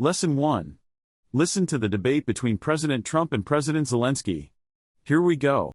Lesson 1. Listen to the debate between President Trump and President Zelensky. Here we go.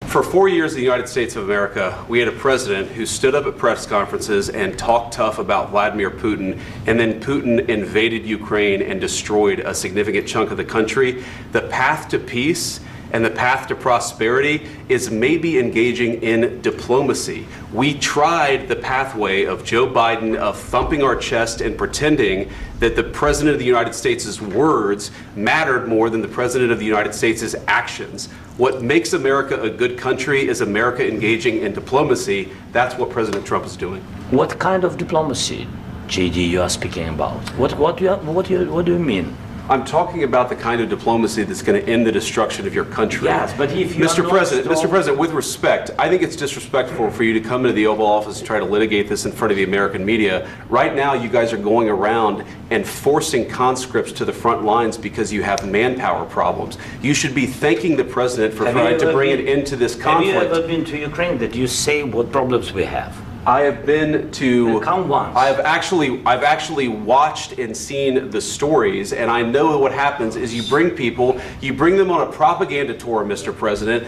For 4 years in the United States of America, we had a president who stood up at press conferences and talked tough about Vladimir Putin, and then Putin invaded Ukraine and destroyed a significant chunk of the country. The path to peace and the path to prosperity is maybe engaging in diplomacy. We tried the pathway of Joe Biden of thumping our chest and pretending that the President of the United States' words mattered more than the President of the United States' actions. What makes America a good country is America engaging in diplomacy. That's what President Trump is doing. What kind of diplomacy, JD, you are speaking about? What do you mean? I'm talking about the kind of diplomacy that's going to end the destruction of your country. Yes, but if you Mr. President, with respect, I think it's disrespectful for you to come into the Oval Office and try to litigate this in front of the American media. Right now, you guys are going around and forcing conscripts to the front lines because you have manpower problems. You should be thanking the President for trying to bring an end to this conflict. Have you ever been to Ukraine that you say what problems we have? I have been to. Come once. I've actually watched and seen the stories, and I know what happens is you bring them on a propaganda tour, Mr. President.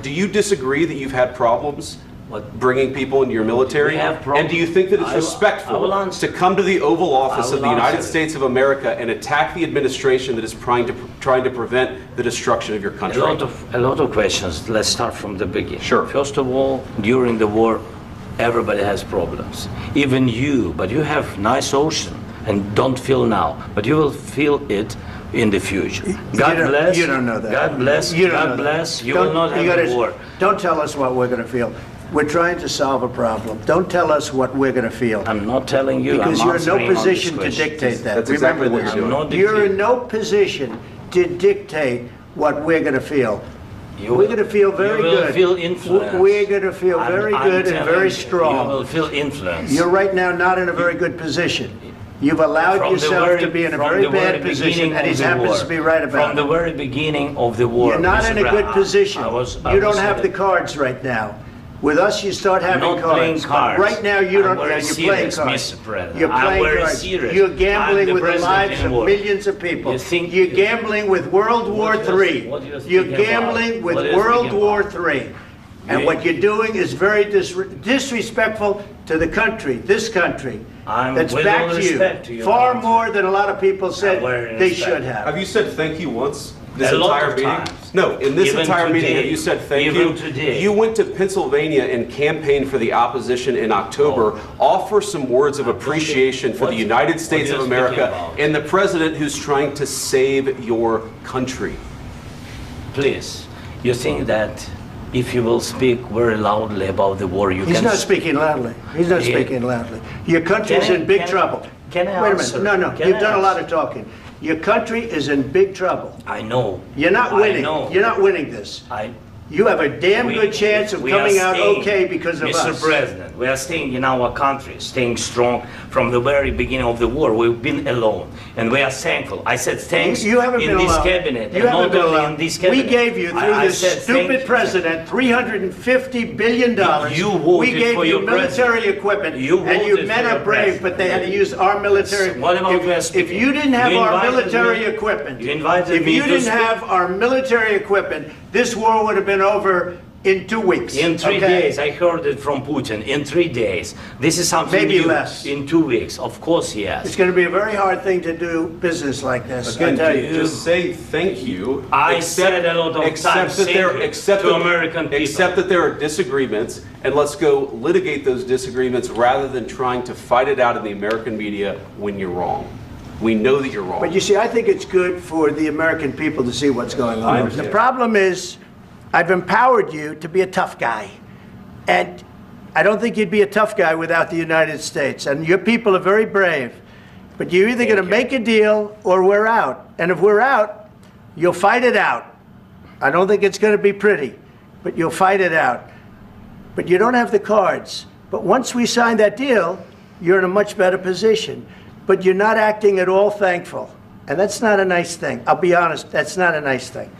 Do you disagree that you've had problems bringing people into your military? And do you think that it's respectful to come to the Oval Office of the United States of America and attack the administration that is trying to prevent the destruction of your country? A lot of questions. Let's start from the beginning. Sure. First of all, during the war, everybody has problems, even you, but you have nice ocean and don't feel now, but you will feel it in the future. God bless. You don't know that. God bless. God bless. You will not have a war. Don't tell us what we're going to feel. We're trying to solve a problem. Don't tell us what we're going to feel. I'm not telling you. Because you're in no position to dictate that. That's exactly what you're doing. You're in no position to dictate what we're going to feel. We're going to feel very good. You will feel influence. We're going to feel very good and very strong. You will feel influence. You're right now not in a very good position. You've allowed yourself to be in a very bad position, and he happens to be right about it. From the very beginning of the war. You're not in a good position. You don't have the cards right now. With us, you start having I'm not playing cards. Right now, you don't. You're playing cards. You're playing cards. You're gambling with the lives of millions of people. You're gambling with World War III. You're gambling with World War III. And what you're doing is very disrespectful to the country, this country. That's back to you. Far more than a lot of people said they should have. Have you said thank you once? This entire meeting? No, in this entire meeting, have you said thank you? You went to Pennsylvania and campaigned for the opposition in October. Offer some words of appreciation for the United States of America and the president who's trying to save your country. Please, you think that if you will speak very loudly about the war, you can... He's not speaking loudly. He's not speaking loudly. Your country is in big trouble. Can I answer? Wait a minute. No. You've done a lot of talking. Your country is in big trouble. I know. You're not winning. You're not winning this. You have a damn good chance of coming out okay because of us. Mr. President, we are staying in our country, staying strong from the very beginning of the war. We've been alone, and we are thankful. I said thanks you haven't been in this alone. cabinet. You haven't been alone. In this cabinet. We gave you, through this stupid president, $350 billion. We gave you military equipment, and you men are brave, but they had to use our military. What about if you didn't have our military equipment, this war would have been over in 2 weeks. In 3 days. I heard it from Putin. In 3 days. This is something maybe new. Less. In 2 weeks. Of course, yes. It's going to be a very hard thing to do business like this. Again, I tell you. just say thank you. I said a lot of times to American people. Accept that there are disagreements, and let's go litigate those disagreements rather than trying to fight it out in the American media when you're wrong. We know that you're wrong. But you see, I think it's good for the American people to see what's going on. The problem is, I've empowered you to be a tough guy. And I don't think you'd be a tough guy without the United States. And your people are very brave. But you're either going to make a deal or we're out. And if we're out, you'll fight it out. I don't think it's going to be pretty, but you'll fight it out. But you don't have the cards. But once we sign that deal, you're in a much better position. But you're not acting at all thankful. And that's not a nice thing. I'll be honest, that's not a nice thing.